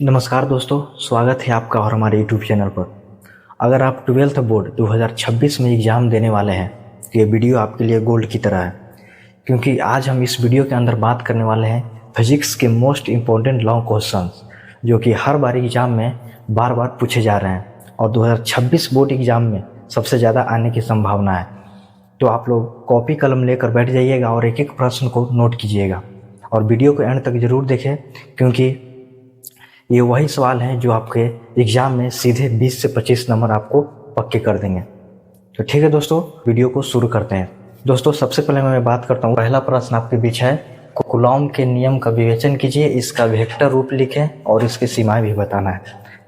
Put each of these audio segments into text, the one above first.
नमस्कार दोस्तों, स्वागत है आपका और हमारे यूट्यूब चैनल पर। अगर आप 12th बोर्ड 2026 में एग्ज़ाम देने वाले हैं तो ये वीडियो आपके लिए गोल्ड की तरह है, क्योंकि आज हम इस वीडियो के अंदर बात करने वाले हैं फिजिक्स के मोस्ट इम्पोर्टेंट लॉन्ग क्वेश्चंस, जो कि हर बार एग्ज़ाम में बार बार पूछे जा रहे हैं और 2026 बोर्ड एग्ज़ाम में सबसे ज़्यादा आने की संभावना है। तो आप लोग कॉपी कलम लेकर बैठ जाइएगा और एक एक प्रश्न को नोट कीजिएगा और वीडियो को एंड तक ज़रूर देखें, क्योंकि ये वही सवाल हैं जो आपके एग्ज़ाम में सीधे 20 से 25 नंबर आपको पक्के कर देंगे। तो ठीक है दोस्तों, वीडियो को शुरू करते हैं। दोस्तों, सबसे पहले मैं बात करता हूँ। पहला प्रश्न आपके बीच है, कूलॉम के नियम का विवेचन कीजिए, इसका वेक्टर रूप लिखें और इसकी सीमाएं भी बताना है।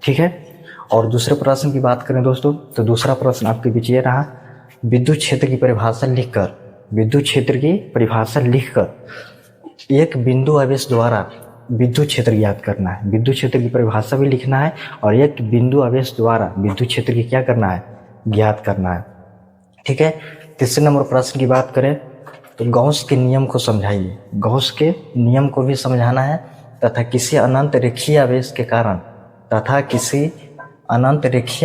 ठीक है। और दूसरे प्रश्न की बात करें दोस्तों, तो दूसरा प्रश्न आपके बीच ये रहा, विद्युत क्षेत्र की परिभाषा लिखकर एक बिंदु आवेश द्वारा विद्युत क्षेत्र ज्ञात करना है। विद्युत क्षेत्र की परिभाषा भी लिखना है और एक बिंदु आवेश द्वारा विद्युत क्षेत्र की क्या करना है, ज्ञात करना है। ठीक है। तीसरे नंबर प्रश्न की बात करें तो गॉस के नियम को समझाइए। गॉस के नियम को भी समझाना है तथा किसी अनंत रेखीय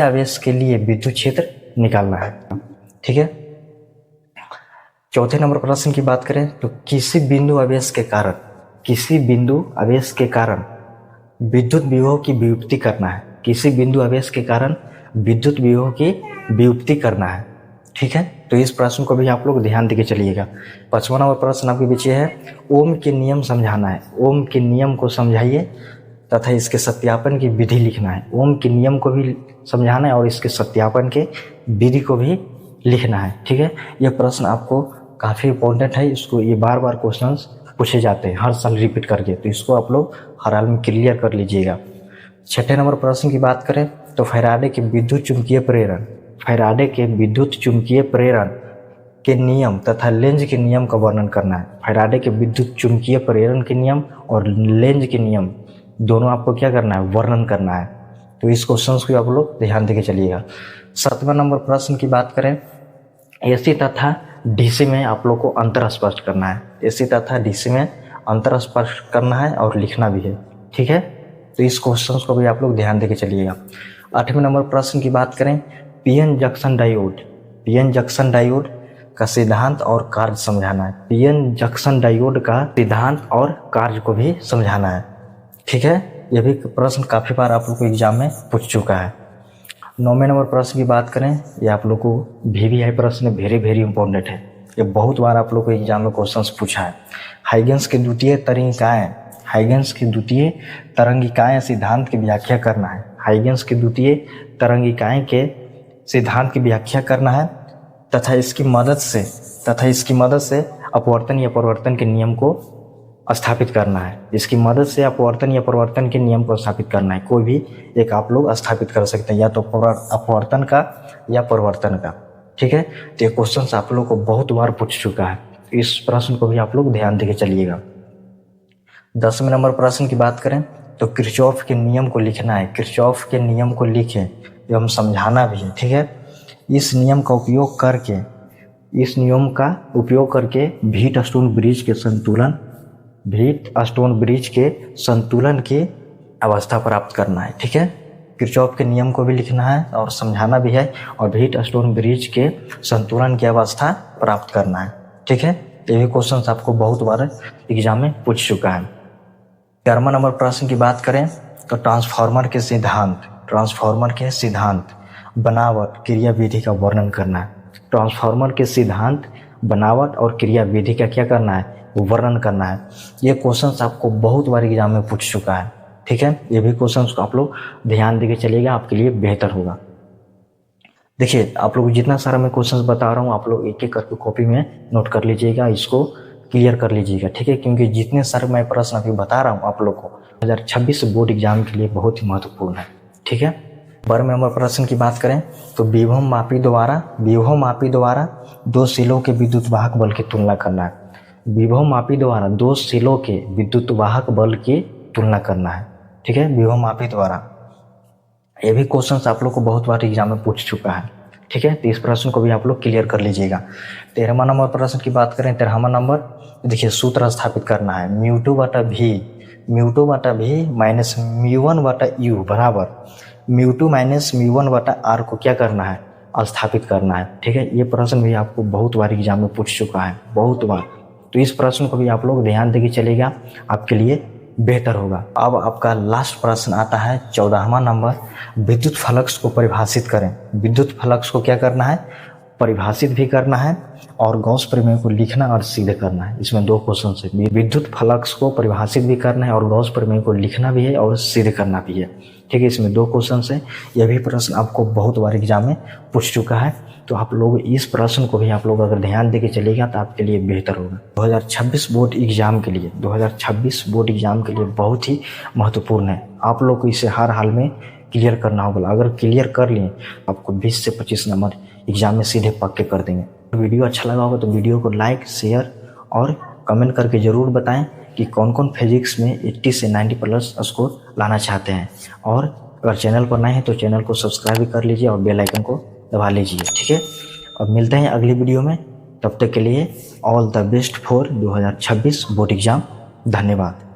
आवेश के लिए विद्युत क्षेत्र निकालना है। ठीक है। चौथे नंबर प्रश्न की बात करें तो किसी बिंदु आवेश के कारण विद्युत विभव की व्युत्पत्ति करना है। किसी बिंदु आवेश के कारण विद्युत विभव की व्युत्पत्ति करना है। ठीक है। तो इस प्रश्न को भी आप लोग ध्यान देके चलिएगा। पांचवा नंबर प्रश्न आपके पीछे है, ओम के नियम समझाना है। ओम के नियम को समझाइए तथा इसके सत्यापन की विधि लिखना है। ओम के नियम को भी समझाना है और इसके सत्यापन के विधि को भी लिखना है। ठीक है। यह प्रश्न आपको काफ़ी इंपॉर्टेंट है, इसको ये बार बार क्वेश्चन पूछे जाते हैं हर साल रिपीट करके, तो इसको आप लोग हर हाल में क्लियर कर लीजिएगा। छठे नंबर प्रश्न की बात करें तो फैराडे के विद्युत चुंबकीय प्रेरण के नियम तथा लेंज के नियम का वर्णन करना है। फैराडे के विद्युत चुंबकीय प्रेरण के नियम और लेंज के नियम दोनों आपको क्या करना है, वर्णन करना है। तो इस क्वेश्चन को आप लोग ध्यान देके चलिएगा। सातवां नंबर प्रश्न की बात करें, एसी तथा डीसी में आप लोग को अंतर स्पष्ट करना है। एसी तथा डीसी में अंतर स्पष्ट करना है और लिखना भी है। ठीक है। तो इस क्वेश्चन को भी आप लोग ध्यान देके चलिएगा। आठवें नंबर प्रश्न की बात करें, पीएन जंक्शन डायोड का सिद्धांत और कार्य समझाना है। पीएन जंक्शन डायोड का सिद्धांत और कार्य को भी समझाना है। ठीक है। यह भी प्रश्न काफ़ी बार आप लोग को एग्जाम में पूछ चुका है। 9वें नंबर प्रश्न की बात करें, ये आप लोग को VVI प्रश्न वेरी इंपॉर्टेंट है। ये बहुत बार आप लोग को एग्जाम में क्वेश्चन पूछा है। हाइगेंस की द्वितीय तरंगिकाएं सिद्धांत की व्याख्या करना है। हाइगेंस की द्वितीय तरंगिकाएं के सिद्धांत की व्याख्या करना है तथा इसकी मदद से अपवर्तन या परिवर्तन के नियम को स्थापित करना है। इसकी मदद से अपवर्तन या परिवर्तन के नियम को स्थापित करना है। कोई भी एक आप लोग स्थापित कर सकते हैं, या तो अपवर्तन का या परिवर्तन का। ठीक है। तो ये क्वेश्चन आप लोग को बहुत बार पूछ चुका है, इस प्रश्न को भी आप लोग ध्यान देके चलिएगा। 10वें नंबर प्रश्न की बात करें तो किरचॉफ के नियम को लिखना है। किरचॉफ के नियम को लिखें, ये हम समझाना भी है। ठीक है। इस नियम का उपयोग करके व्हीटस्टोन ब्रिज के संतुलन की अवस्था प्राप्त करना है। ठीक है। किरचॉफ के नियम को भी लिखना है और समझाना भी है और व्हीटस्टोन ब्रिज के संतुलन की अवस्था प्राप्त करना है। ठीक है। ये भी क्वेश्चन आपको बहुत बार एग्जाम में पूछ चुका है। 11वां नंबर प्रश्न की बात करें तो ट्रांसफार्मर के सिद्धांत बनावट क्रिया विधि का वर्णन करना है। ट्रांसफार्मर के सिद्धांत बनावट और क्रिया विधि का क्या करना है, वर्णन करना है। ये क्वेश्चन आपको बहुत बार एग्जाम में पूछ चुका है। ठीक है। ये भी क्वेश्चन आप लोग ध्यान देके चलिएगा, आपके लिए बेहतर होगा। देखिए, आप लोग जितना सारा मैं क्वेश्चन बता रहा हूँ आप लोग एक एक करके कॉपी में नोट कर लीजिएगा, इसको क्लियर कर लीजिएगा। ठीक है। क्योंकि जितने सारे मैं प्रश्न अभी बता रहा हूँ आप लोग को 2026 बोर्ड एग्जाम के लिए बहुत ही महत्वपूर्ण है। ठीक है। 12वें नंबर प्रश्न की बात करें तो विभव मापी द्वारा दो सिलों के विद्युत वाहक बल की तुलना करना है। विभव मापी द्वारा दो सिलों के विद्युत वाहक बल की तुलना करना है। ठीक है। विभव मापी द्वारा, ये भी क्वेश्चन आप लोग को बहुत बार एग्जाम में पूछ चुका है। ठीक है। तो इस प्रश्न को भी आप लोग क्लियर कर लीजिएगा। 13वां नंबर प्रश्न की बात करें, 13वां नंबर देखिए, सूत्र स्थापित करना है। μ2/v म्यू2 बटा भी माइनस म्यू1 बटा यू बराबर म्यू2 माइनस म्यू1 बटा आर को क्या करना है, स्थापित करना है। ठीक है, ये प्रश्न भी आपको बहुत बार एग्जाम में पूछ चुका है, बहुत बार। तो इस प्रश्न को भी आप लोग ध्यान देके चलेगा, आपके लिए बेहतर होगा। अब आपका लास्ट प्रश्न आता है 14वां नंबर, विद्युत फ्लक्स को परिभाषित करें। विद्युत फ्लक्स को क्या करना है, परिभाषित भी करना है और गॉस प्रमेय को लिखना और सिद्ध करना है। इसमें 2 क्वेश्चन है, विद्युत फ्लक्स को परिभाषित भी करना है और गॉस प्रमेय को लिखना भी है और सिद्ध करना भी है। ठीक है, इसमें 2 क्वेश्चन है। यह भी प्रश्न आपको बहुत बार एग्जाम में पूछ चुका है, तो आप लोग इस प्रश्न को भी आप लोग अगर ध्यान देके चलेगा तो आपके लिए बेहतर होगा। 2026 बोर्ड एग्जाम के लिए 2026 बोर्ड एग्जाम के लिए बहुत ही महत्वपूर्ण है। आप लोग को इसे हर हाल में क्लियर करना होगा। अगर क्लियर कर लिए आपको 20 से 25 नंबर एग्जाम में सीधे पक्के कर देंगे। वीडियो अच्छा लगा होगा तो वीडियो को लाइक, शेयर और कमेंट करके ज़रूर बताएं कि कौन कौन फिजिक्स में 80 से 90 प्लस स्कोर लाना चाहते हैं। और अगर चैनल पर नए हैं तो चैनल को सब्सक्राइब भी कर लीजिए और बेल आइकन को दबा लीजिए। ठीक है, अब मिलते हैं अगली वीडियो में। तब तक के लिए all the best for 2026 board exam. धन्यवाद।